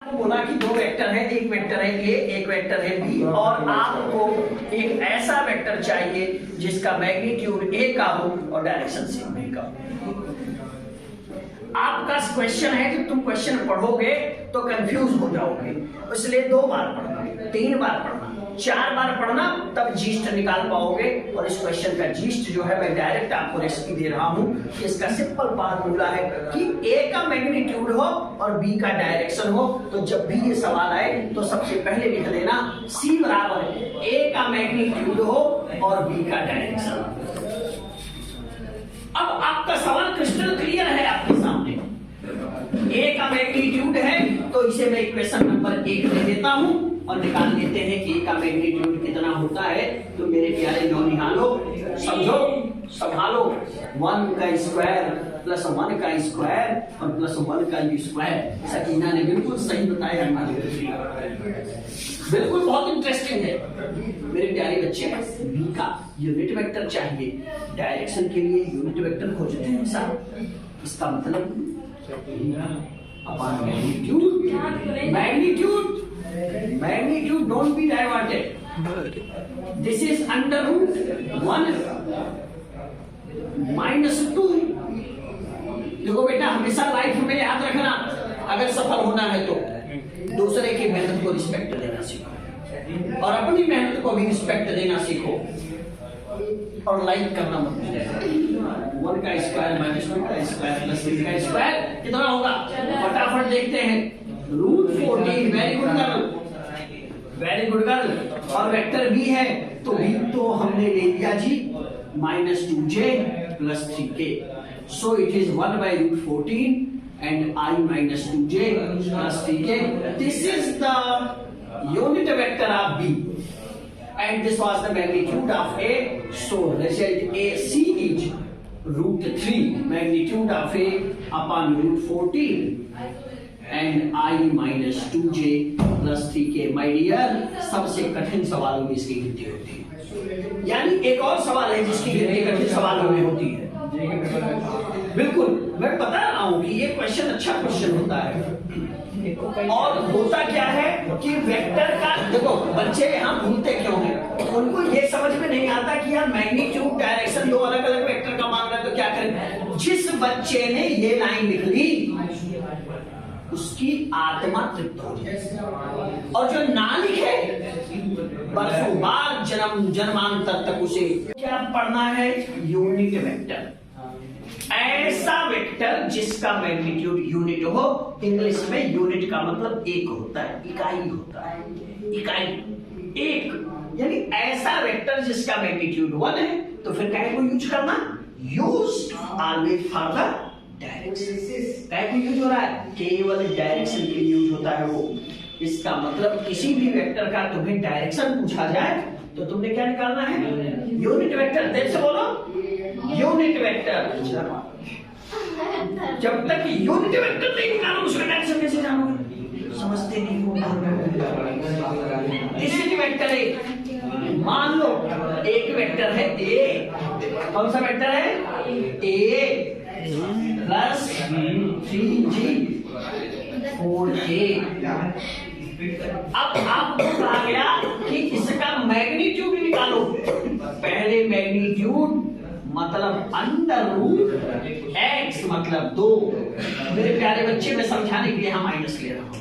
बोला कि दो वेक्टर है, एक वेक्टर है ए, एक वेक्टर है बी, और आपको एक ऐसा वेक्टर चाहिए जिसका मैग्नीट्यूड ए का हो और डायरेक्शन सेम बी का हो। आपका क्वेश्चन है कि तुम क्वेश्चन पढ़ोगे तो कंफ्यूज हो जाओगे, इसलिए 2 बार पढ़ना, 3 बार पढ़ना, 4 बार पढ़ना, तब जीस्ट निकाल पाओगे। और इस क्वेश्चन का जीस्ट जो है मैं डायरेक्ट आपको रेसिपी दे रहा हूं कि इसका सिंपल फार्मूला है कि ए का मैग्नीट्यूड हो और बी का डायरेक्शन हो। तो जब भी ये सवाल आए तो सबसे पहले लिख देना सी बराबर ए का मैग्नीट्यूड हो और बी का डायरेक्शन। अब आपका सवाल क्रिस्टल क्लियर है आपके सामने। ए का मैग्नीट्यूड है तो इसे मैं इक्वेशन नंबर 1 दे देता हूं और निकाल लेते हैं कि ए का मैग्नीट्यूड कितना होता है। तो मेरे प्यारे नौनिहालो समझो, संभालो, 1 का स्क्वायर प्लस 1 का स्क्वायर और प्लस 1 का स्क्वायर। सकीना ने बिल्कुल सही बताया बिल्कुल बहुत इंटरेस्टिंग है। मेरे प्यारे बच्चे, बी का यूनिट वेक्टर चाहिए, डायरेक्शन के लिए यूनिट वेक्टर खोजते हैं सर। इसका मतलब upon magnitude don't be diverted, this is under root 1 minus 2। देखो बेटा, हमेशा लाइफ में याद रखना, अगर सफल होना है तो दूसरे की मेहनत को रिस्पेक्ट देना सीखो और अपनी मेहनत को भी रिस्पेक्ट देना सीखो और लाइक करना मत भूलिएगा। 1 का स्क्वायर माइनस 2 का स्क्वायर प्लस 3 का स्क्वायर कितना होगा, फटाफट देखते हैं। Root 14, very good girl, very good girl. और वेक्टर बी है तो बी तो हमने ले लिया जी minus 2j plus 3k, so it is 1 by root 14 and I minus 2j plus 3k. This is the unit vector of B and this was the magnitude of A. So result AC is root 3 magnitude of A upon root 14 and I minus 2j plus 3k. My dear, सबसे कठिन सवालों में इसकी गिनती होती है। यानी एक और सवाल है जिसकी गिनती कठिन सवालों में होती है। बिल्कुल, मैं बता रहा हूं कि ये क्वेश्चन अच्छा क्वेश्चन होता है। और होता क्या है कि वेक्टर का, देखो बच्चे यहाँ भूलते क्यों हैं, उनको ये समझ में नहीं आता कि यार मैग्नीट्यूड डायरेक्शन 2 अलग अलग वेक्टर का मान रहा है तो क्या करें। जिस बच्चे ने ये लाइन लिख ली उसकी आत्मा तृप्त हो जाए, और जो ना लिखे बरसों बाद जन्मांतर तक उसे क्या पढ़ना है, यूनिट वेक्टर। ऐसा वेक्टर जिसका मैग्नीट्यूड यूनिट हो। इंग्लिश में यूनिट का मतलब एक होता है, इकाई होता है, इकाई, एक। यानी ऐसा वेक्टर जिसका मैग्नीट्यूड 1 है तो फिर क्या को यूज करना, use always for the direction. क्या को यूज हो रहा है, केवल डायरेक्शन के लिए यूज होता है वो। इसका मतलब किसी भी वेक्टर का तुम्हें डायरेक्शन पूछा जाए तो तुमने क्या निकालना है, यूनिट वेक्टर। देख से बोलो, यूनिट वेक्टर। जब तक यूनिट वेक्टर नहीं निकालो उसका डायरेक्शन कैसे जानोगे, समझते नहीं हो। इसी वेक्टर है, मान लो एक वेक्टर है ए, कौन सा वेक्टर है, ए प्लस 3g 4a। अब आपको कहा गया कि इसका मैग्नीट्यूड निकालो। पहले मैग्नीट्यूड मतलब अंडर रूट x मतलब 2। मेरे प्यारे बच्चे, मैं समझाने के लिए यहाँ माइनस ले रहा हूँ,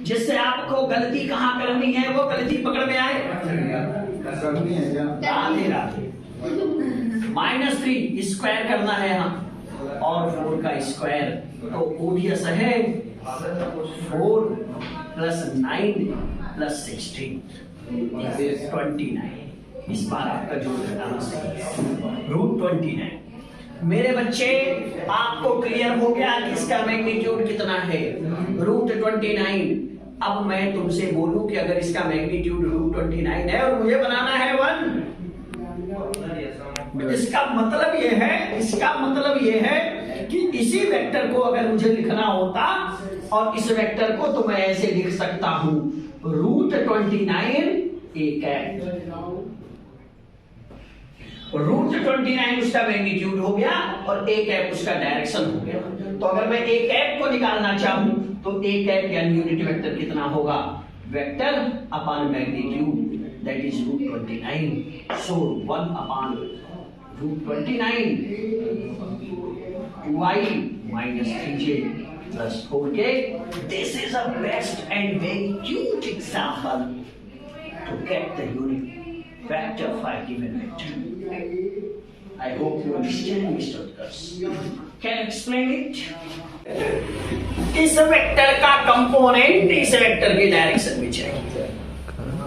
जिससे आपको गलती कहाँ करनी है वो गलती पकड़ में आए। राधे राधे। -3 स्क्वायर करना है यहाँ और 4 का स्क्वायर तो ओबियस है 4 प्लस 9 प्लस 16 29। इस बार आपका जोड़ घटाना सही है, रूट 29। मेरे बच्चे, आपको क्लियर हो गया कि इसका मैग्नीट्यूड कितना है, रूट 29। अब मैं तुमसे बोलूं कि अगर इसका मैग्नीट्यूड रूट 29 है और मुझे बनाना है 1, इसका मतलब ये है कि इसी वेक्टर को अगर मुझे लिखना होता और इस वेक्टर को तो मैं ऐसे लिख सकता हूं, रूट 29 एक है, रूट 29 उसका मैग्नीट्यूड हो गया और एक ऐप उसका डायरेक्शन हो गया। तो अगर मैं एक ऐप को निकालना चाहूं तो a कैप यानी यूनिट वेक्टर कितना होगा, vector upon magnitude that is √29, so 1 upon √29 y minus 3j plus 4k. This is a best and very cute example to get the unit vector for a given vector. I hope you understand, Mr. Utkarsh. Can you explain it? इस vector का component इस vector के direction में चाहिए।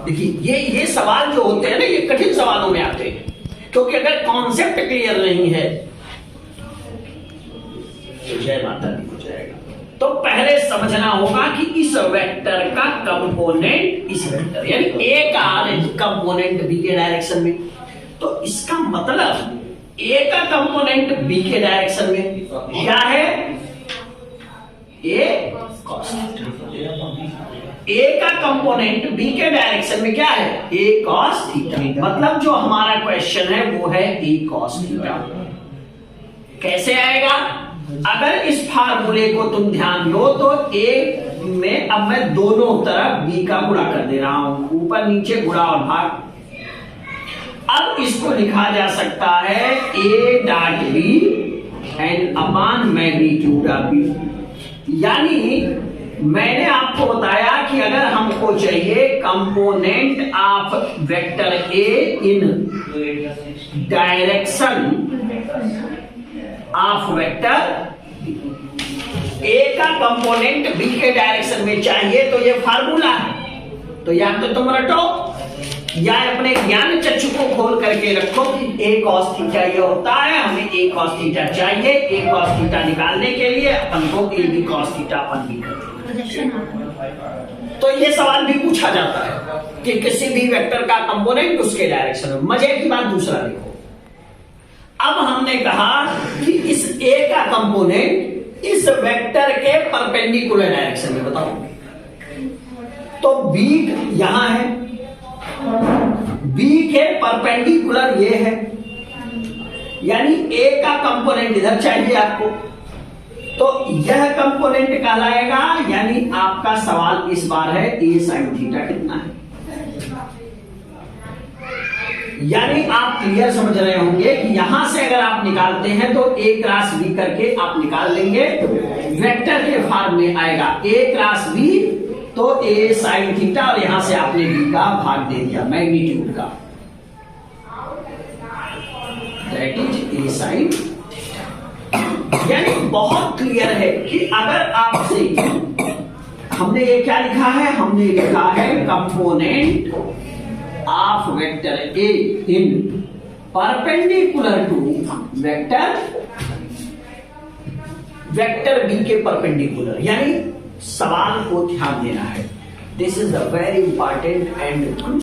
देखिए ये सवाल जो होते हैं ना, ये कठिन सवालों में आते हैं, क्योंकि अगर कॉन्सेप्ट क्लियर नहीं है तो जय माता दी हो जाएगा। तो पहले समझना होगा कि इस वेक्टर का कंपोनेंट इस वेक्टर यानी ए का कंपोनेंट बी के डायरेक्शन में, तो इसका मतलब ए का कंपोनेंट बी के डायरेक्शन में क्या है, ए कॉस थीटा। ए का कंपोनेंट बी के डायरेक्शन में क्या है, ए कॉस थीटा। मतलब जो हमारा क्वेश्चन है वो है ए कॉस थीटा। कैसे आएगा, अगर इस फार्मूले को तुम ध्यान दो तो ए में अब मैं दोनों तरफ बी का गुणा कर दे रहा हूं, ऊपर नीचे गुणा और भाग। अब इसको लिखा जा सकता है A dot B and upon magnitude of B. यानी मैंने आपको बताया कि अगर हमको चाहिए component of vector A in direction of vector, A का कंपोनेंट बी के डायरेक्शन में चाहिए, तो ये फार्मूला है। तो या तो तुम रटो या अपने ज्ञान चक्षु को खोल करके रखो कि ए कॉस थीटा ये होता है, हमें ए कॉस थीटा चाहिए। ए कॉस थीटा निकालने के लिए अपन को ए बी कॉस थीटा अपन भी करते। तो ये सवाल भी पूछा जाता है कि किसी भी वेक्टर का कंपोनेंट उसके डायरेक्शन में। मजे की बात दूसरा देखो, अब हमने कहा कि इस ए का कंपोनेंट इस वेक्टर के परपेंडिकुलर डायरेक्शन में, बताओ। तो बी यहां है, बी के परपेंडिकुलर ये है, यानी ए का कंपोनेंट इधर चाहिए आपको, तो यह कंपोनेंट कहलाएगा। यानी आपका सवाल इस बार है ए साइन थीटा कितना है। यानी आप क्लियर समझ रहे होंगे कि यहां से अगर आप निकालते हैं तो ए क्रॉस बी करके आप निकाल लेंगे, वेक्टर के फॉर्म में आएगा ए क्रॉस बी, तो ए साइन थीटा और यहां से आपने बी का भाग दे दिया मैग्नीट्यूड का, that is a sine theta. यानी बहुत क्लियर है कि अगर आपसे हमने ये क्या लिखा है, हमने लिखा है component of vector A in perpendicular to vector B के परपेंडिकुलर, यानी सवाल को ध्यान देना है। This is a very important and